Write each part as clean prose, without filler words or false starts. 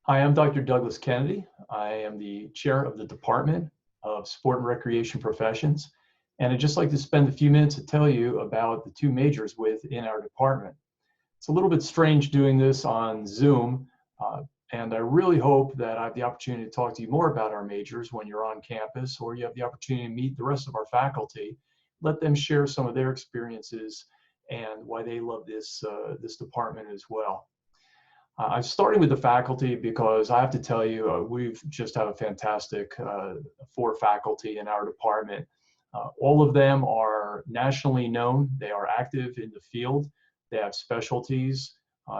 Hi, I'm Dr. Douglas Kennedy. I am the chair of the Department of Sport and Recreation Professions. And I'd just like to spend a few minutes to tell you about the two majors within our department. It's a little bit strange doing this on Zoom, uh, and I really hope that I have the opportunity to talk to you more about our majors when you're on campus, or you have the opportunity to meet the rest of our faculty, let them share some of their experiences and why they love this department as well. I'm starting with the faculty because I have to tell you, we've just have a fantastic four faculty in our department. All of them are nationally known. They are active in the field. They have specialties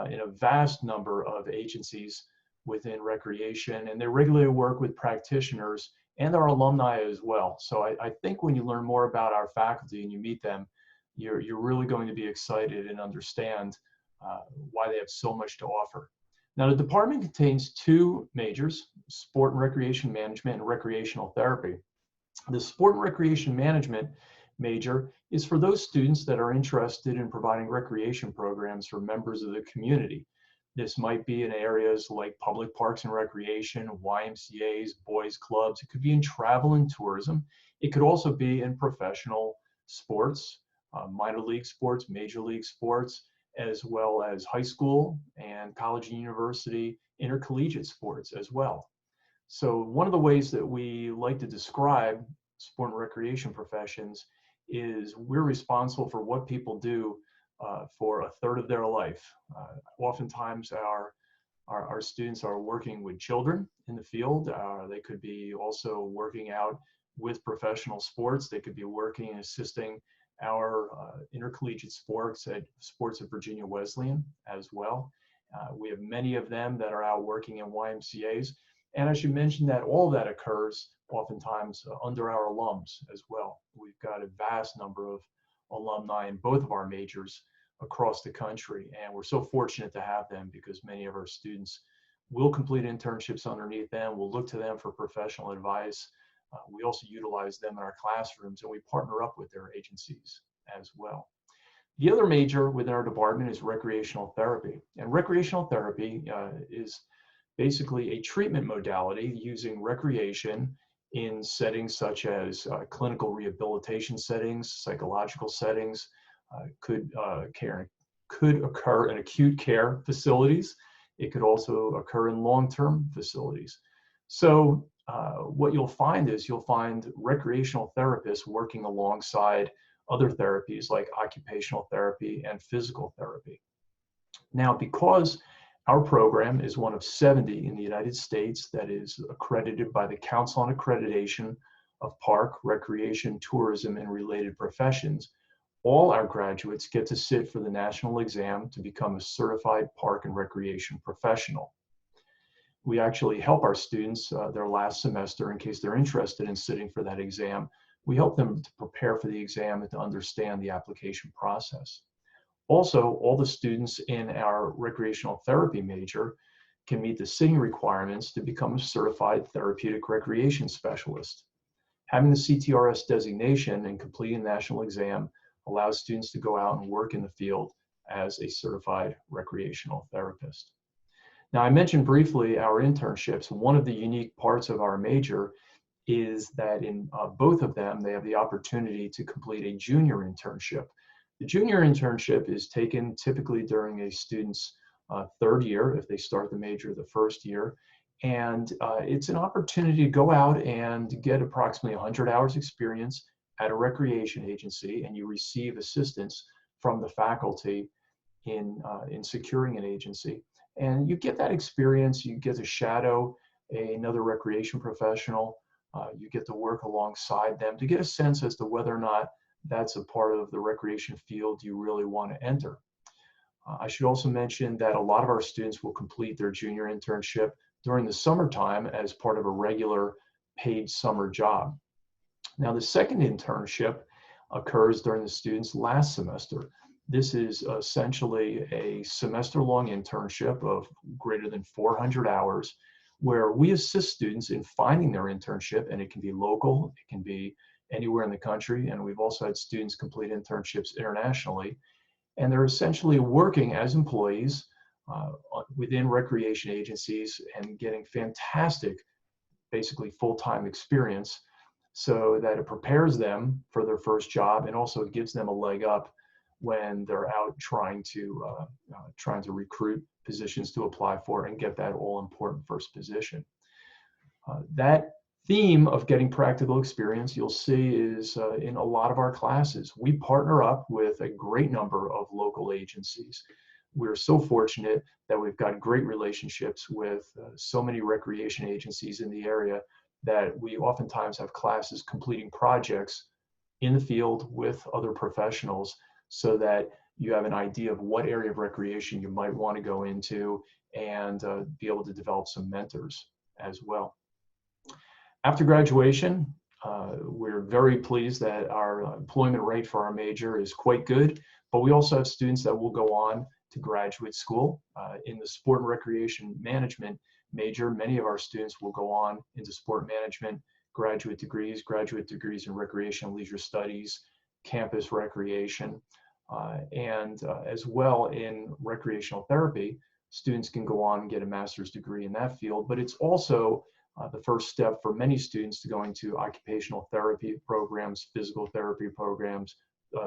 in a vast number of agencies within recreation, and they regularly work with practitioners and our alumni as well. So I think when you learn more about our faculty and you meet them, you're really going to be excited and understand why they have so much to offer. Now, the department contains two majors, sport and recreation management and recreational therapy. The sport and recreation management major is for those students that are interested in providing recreation programs for members of the community. This might be in areas like public parks and recreation, YMCA's, boys clubs. It could be in travel and tourism. It could also be in professional sports, minor league sports, major league sports, as well as high school and college and university intercollegiate sports as well. So one of the ways that we like to describe sport and recreation professions is we're responsible for what people do for a third of their life. Oftentimes our students are working with children in the field. They could be also working out with professional sports. They could be working and assisting our intercollegiate sports at Virginia Wesleyan as well. We have many of them that are out working in YMCA's. And I should mention that all of that occurs oftentimes under our alums as well. We've got a vast number of alumni in both of our majors across the country, and we're so fortunate to have them because many of our students will complete internships underneath them. We'll look to them for professional advice. We also utilize them in our classrooms, and we partner up with their agencies as well. The other major within our department is recreational therapy. And recreational therapy is basically a treatment modality using recreation in settings such as clinical rehabilitation settings, psychological settings, could occur in acute care facilities. It could also occur in long-term facilities. So what you'll find is you'll find recreational therapists working alongside other therapies like occupational therapy and physical therapy. Now, because our program is one of 70 in the United States that is accredited by the Council on Accreditation of Park, Recreation, Tourism, and Related Professions, all our graduates get to sit for the national exam to become a certified park and recreation professional. We actually help our students their last semester in case they're interested in sitting for that exam. We help them to prepare for the exam and to understand the application process. Also, all the students in our recreational therapy major can meet the sitting requirements to become a certified therapeutic recreation specialist. Having the CTRS designation and completing the national exam allows students to go out and work in the field as a certified recreational therapist. Now, I mentioned briefly our internships. One of the unique parts of our major is that in both of them, they have the opportunity to complete a junior internship. The junior internship is taken typically during a student's third year, if they start the major the first year. And it's an opportunity to go out and get approximately 100 hours experience at a recreation agency, and you receive assistance from the faculty in securing an agency. And you get that experience, you get to shadow another recreation professional, you get to work alongside them to get a sense as to whether or not that's a part of the recreation field you really want to enter. I should also mention that a lot of our students will complete their junior internship during the summertime as part of a regular paid summer job. Now, the second internship occurs during the student's last semester. This is essentially a semester-long internship of greater than 400 hours where we assist students in finding their internship, and it can be local, it can be anywhere in the country, and we've also had students complete internships internationally, and they're essentially working as employees within recreation agencies and getting fantastic, basically full-time experience, so that it prepares them for their first job and also gives them a leg up when they're out trying to recruit positions to apply for and get that all-important first position. That theme of getting practical experience, you'll see, is in a lot of our classes. We partner up with a great number of local agencies. We're so fortunate that we've got great relationships with so many recreation agencies in the area that we oftentimes have classes completing projects in the field with other professionals, so that you have an idea of what area of recreation you might want to go into and be able to develop some mentors as well. After graduation, we're very pleased that our employment rate for our major is quite good, but we also have students that will go on to graduate school. In the sport and recreation management major, many of our students will go on into sport management, graduate degrees in recreation and leisure studies, campus recreation, and as well in recreational therapy, students can go on and get a master's degree in that field, but it's also the first step for many students to go into occupational therapy programs, physical therapy programs,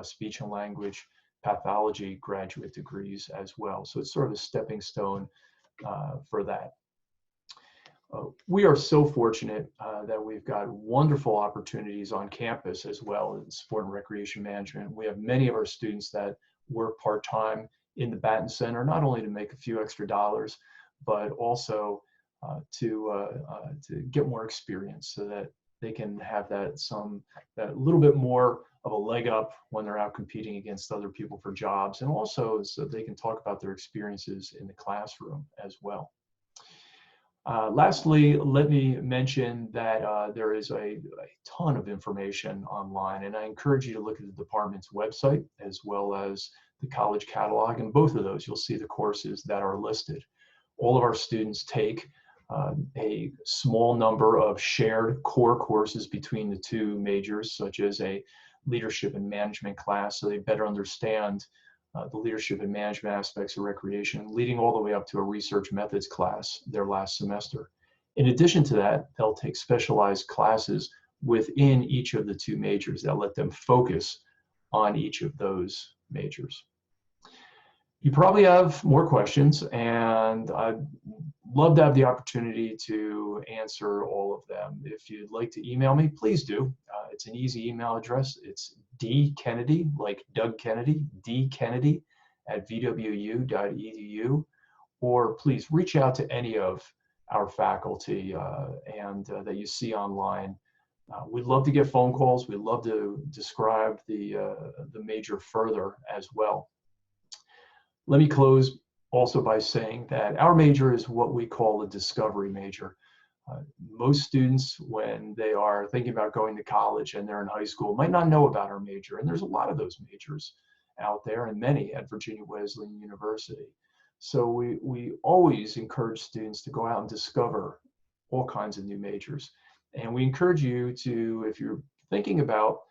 speech and language, pathology graduate degrees as well. So it's sort of a stepping stone for that. We are so fortunate that we've got wonderful opportunities on campus as well in sport and recreation management. We have many of our students that work part-time in the Batten Center, not only to make a few extra dollars, but also to get more experience, so that they can have that little bit more of a leg up when they're out competing against other people for jobs, and also so they can talk about their experiences in the classroom as well. Lastly, let me mention that there is a ton of information online, and I encourage you to look at the department's website as well as the college catalog. In both of those, you'll see the courses that are listed. All of our students take a small number of shared core courses between the two majors, such as a leadership and management class, so they better understand the leadership and management aspects of recreation, leading all the way up to a research methods class their last semester. In addition to that, they'll take specialized classes within each of the two majors that let them focus on each of those majors. You probably have more questions, and I'd love to have the opportunity to answer all of them. If you'd like to email me, please do. It's an easy email address. It's dkennedy, like Doug Kennedy, dkennedy@vwu.edu, or please reach out to any of our faculty that you see online. We'd love to get phone calls. We'd love to describe the major further as well. Let me close also by saying that our major is what we call a discovery major. Most students, when they are thinking about going to college and they're in high school, might not know about our major, and there's a lot of those majors out there, and many at Virginia Wesleyan University. So we always encourage students to go out and discover all kinds of new majors. And we encourage you to, if you're thinking about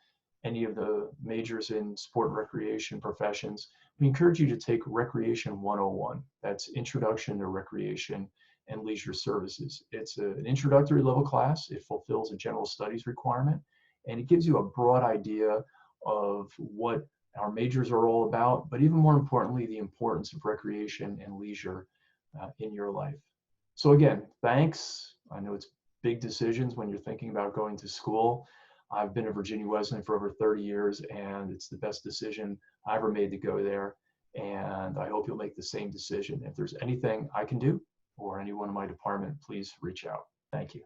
any of the majors in sport and recreation professions, we encourage you to take Recreation 101. That's Introduction to Recreation and Leisure Services. It's an introductory level class. It fulfills a general studies requirement, and it gives you a broad idea of what our majors are all about, but even more importantly, the importance of recreation and leisure in your life. So again, thanks. I know it's big decisions when you're thinking about going to school. I've been at Virginia Wesleyan for over 30 years, and it's the best decision I ever made to go there. And I hope you'll make the same decision. If there's anything I can do or anyone in my department, please reach out. Thank you.